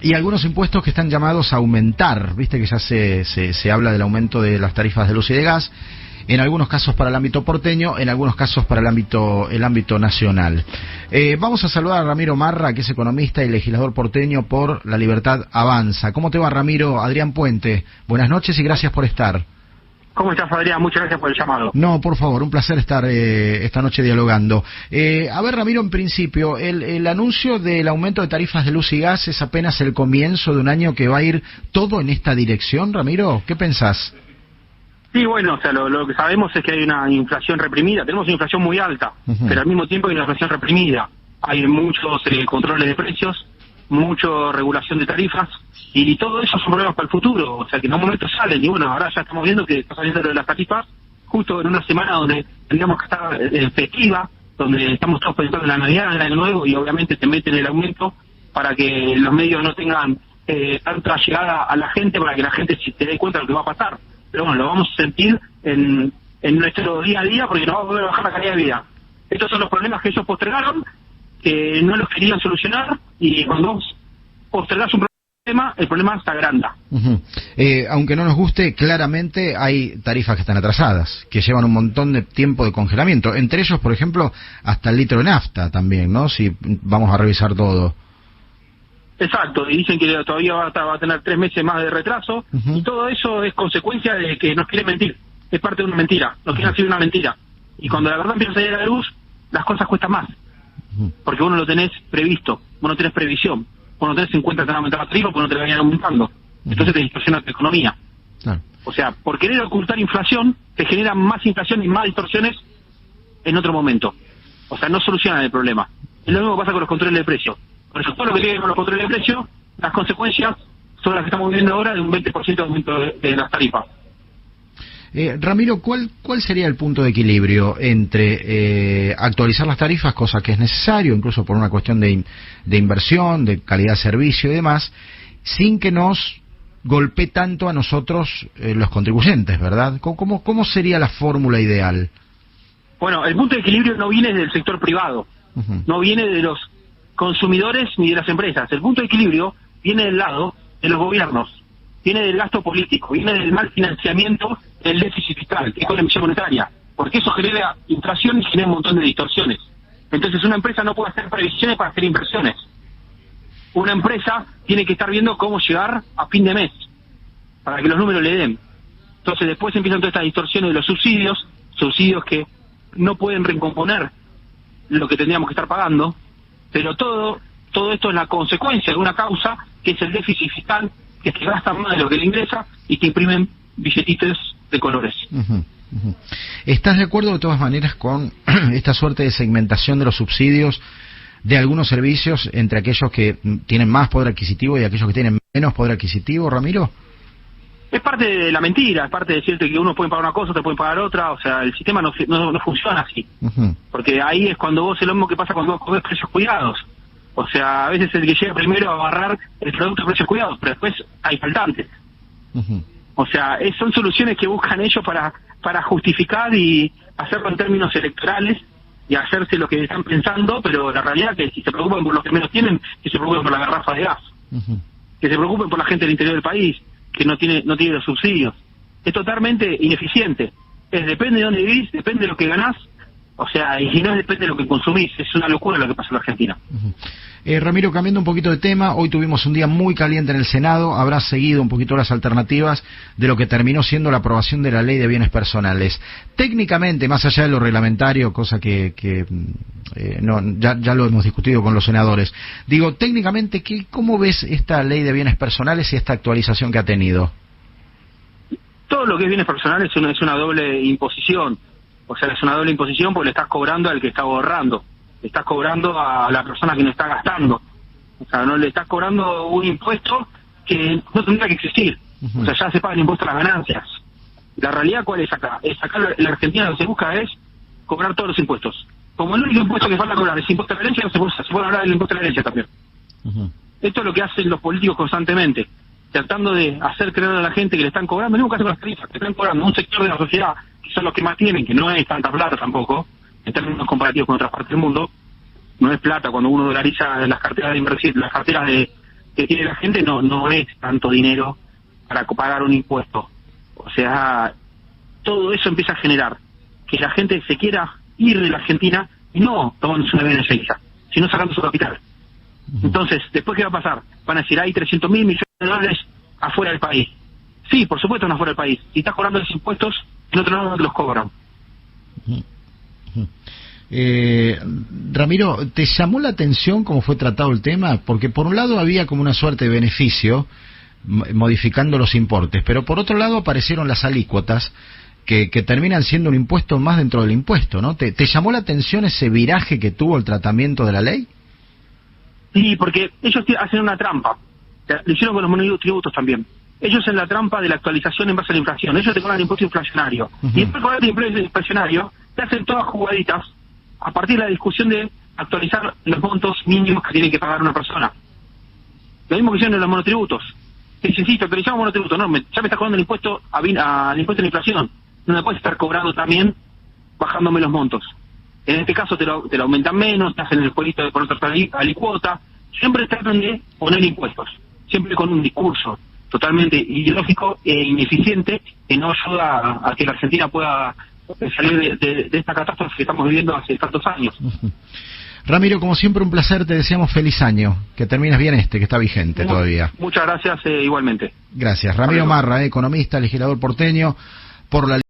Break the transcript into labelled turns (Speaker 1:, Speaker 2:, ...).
Speaker 1: Y algunos impuestos que están llamados a aumentar, viste que ya se habla del aumento de las tarifas de luz y de gas, en algunos casos para el ámbito porteño, en algunos casos para el ámbito nacional. Vamos a saludar a Ramiro Marra, que es economista y legislador porteño por La Libertad Avanza. ¿Cómo te va, Ramiro? Adrián Puente, buenas noches y gracias por estar.
Speaker 2: ¿Cómo estás, Adrián? Muchas gracias por el llamado.
Speaker 1: No, por favor, un placer estar esta noche dialogando. A ver, Ramiro, en principio, el anuncio del aumento de tarifas de luz y gas es apenas el comienzo de un año que va a ir todo en esta dirección, Ramiro. ¿Qué pensás?
Speaker 2: Sí, bueno, o sea, lo que sabemos es que hay una inflación reprimida. Tenemos una inflación muy alta, pero al mismo tiempo hay una inflación reprimida. Hay muchos controles de precios, mucha regulación de tarifas, y todo eso son problemas para el futuro. O sea, que en un momento salen, y bueno, ahora ya estamos viendo que está saliendo de las tarifas justo en una semana donde tendríamos que estar festiva, donde estamos todos pensando en la Navidad, en el Año Nuevo, y obviamente te meten el aumento para que los medios no tengan tanta llegada a la gente, para que la gente se dé cuenta de lo que va a pasar. Pero bueno, lo vamos a sentir en nuestro día a día, porque nos va a volver a bajar la calidad de vida. Estos son los problemas que ellos postergaron, que no los querían solucionar, y cuando vos postergás un problema, el problema se agranda.
Speaker 1: Aunque no nos guste, claramente hay tarifas que están atrasadas, que llevan un montón de tiempo de congelamiento. Entre ellos, por ejemplo, hasta el litro de nafta también, ¿no? Si vamos a revisar todo.
Speaker 2: Exacto, y dicen que todavía va a tener 3 meses más de retraso, y todo eso es consecuencia de que nos quieren mentir. Es parte de una mentira, nos quieren hacer una mentira. Y cuando la verdad empieza a salir a la luz, las cosas cuestan más. Porque vos no lo tenés previsto, vos no tenés previsión, vos no tenés en cuenta que te van a aumentar la tarifa porque no te la vayan aumentando. Entonces te distorsiona tu economía. O sea, por querer ocultar inflación, te generan más inflación y más distorsiones en otro momento. O sea, no solucionan el problema. Es lo mismo que pasa con los controles de precio. Por eso todo lo que tiene con los controles de precio, las consecuencias son las que estamos viendo ahora de un 20% de aumento de las tarifas.
Speaker 1: Ramiro, ¿cuál sería el punto de equilibrio entre actualizar las tarifas, cosa que es necesario, incluso por una cuestión de inversión, de calidad de servicio y demás, sin que nos golpee tanto a nosotros los contribuyentes, ¿verdad? ¿Cómo sería la fórmula ideal?
Speaker 2: Bueno, el punto de equilibrio no viene del sector privado, no viene de los consumidores ni de las empresas. El punto de equilibrio viene del lado de los gobiernos, viene del gasto político, viene del mal financiamiento del déficit fiscal, que es con la emisión monetaria, porque eso genera inflación y genera un montón de distorsiones. Entonces una empresa no puede hacer previsiones para hacer inversiones. Una empresa tiene que estar viendo cómo llegar a fin de mes, para que los números le den. Entonces después empiezan todas estas distorsiones de los subsidios que no pueden recomponer lo que tendríamos que estar pagando, pero todo esto es la consecuencia de una causa, que es el déficit fiscal, que se gasta más de lo que le ingresa y que imprimen billetitos de colores.
Speaker 1: ¿Estás de acuerdo de todas maneras con esta suerte de segmentación de los subsidios de algunos servicios entre aquellos que tienen más poder adquisitivo y aquellos que tienen menos poder adquisitivo, Ramiro?
Speaker 2: Es parte de la mentira, es parte de decirte que uno puede pagar una cosa, otro puede pagar otra. O sea, el sistema no funciona así. Porque ahí es cuando vos, es lo mismo que pasa cuando vos comes precios cuidados. O sea, a veces el que llega primero a agarrar el producto de precios cuidados, pero después hay faltantes. O sea, son soluciones que buscan ellos para justificar y hacerlo en términos electorales y hacerse lo que están pensando, pero la realidad es que si se preocupan por los que menos tienen, que se preocupen por la garrafa de gas, que se preocupen por la gente del interior del país, que no tiene los subsidios. Es totalmente ineficiente. Depende de dónde vivís, depende de lo que ganás, o sea, y no depende de lo que consumís. Es una locura lo que pasa en la Argentina.
Speaker 1: Ramiro, cambiando un poquito de tema, hoy tuvimos un día muy caliente en el Senado. Habrás seguido un poquito las alternativas de lo que terminó siendo la aprobación de la Ley de Bienes Personales. Técnicamente, más allá de lo reglamentario, cosa que ya lo hemos discutido con los senadores, digo, técnicamente, ¿cómo ves esta Ley de Bienes Personales y esta actualización que ha tenido?
Speaker 2: Todo lo que es bienes personales es una doble imposición. O sea, es una doble imposición porque le estás cobrando al que está ahorrando. Le estás cobrando a la persona que no está gastando. O sea, no le estás cobrando un impuesto que no tendría que existir. O sea, ya se paga el impuesto a las ganancias. La realidad, ¿cuál es acá? En la Argentina lo que se busca es cobrar todos los impuestos. Como el único impuesto que falta cobrar es impuesto a la herencia, se puede hablar del impuesto a la herencia también. Esto es lo que hacen los políticos constantemente, tratando de hacer creer a la gente que le están cobrando, no con las tarifas, que están cobrando un sector de la sociedad, que son los que más tienen, que no es tanta plata tampoco, en términos comparativos con otras partes del mundo. No es plata cuando uno dolariza las carteras de inversión, las carteras que tiene la gente no es tanto dinero para pagar un impuesto. O sea, todo eso empieza a generar que la gente se quiera ir de la Argentina y no tomándose una avión en Ezeiza, sino sacando su capital. Entonces, ¿después qué va a pasar? Van a decir, hay 300.000 millones de dólares afuera del país. Sí, por supuesto, no afuera del país. Si estás cobrando los impuestos, en otro lado no te los cobran.
Speaker 1: Ramiro, ¿te llamó la atención cómo fue tratado el tema? Porque por un lado había como una suerte de beneficio modificando los importes, pero por otro lado aparecieron las alícuotas que terminan siendo un impuesto más dentro del impuesto, ¿no? ¿Te llamó la atención ese viraje que tuvo el tratamiento de la ley?
Speaker 2: Sí, porque ellos hacen una trampa. Lo hicieron con los monotributos también. Ellos en la trampa de la actualización en base a la inflación. Ellos te cobran el impuesto inflacionario. Y después de cobrar el impuesto inflacionario, te hacen todas jugaditas a partir de la discusión de actualizar los montos mínimos que tiene que pagar una persona. Lo mismo que hicieron en los monotributos. Que dicen, sí, te actualizamos monotributos. No, ya me estás cobrando el impuesto al impuesto de la inflación. No me puedes estar cobrando también bajándome los montos. En este caso te lo aumentan menos, te hacen el jueguito de poner otra alicuota. Siempre tratan de poner impuestos. Siempre con un discurso totalmente ideológico e ineficiente que no ayuda a que la Argentina pueda salir de esta catástrofe que estamos viviendo hace tantos años.
Speaker 1: Ramiro, como siempre un placer, te deseamos feliz año, que termines bien que está vigente todavía.
Speaker 2: Muchas gracias, igualmente.
Speaker 1: Gracias. Ramiro Marra, economista, legislador porteño, por la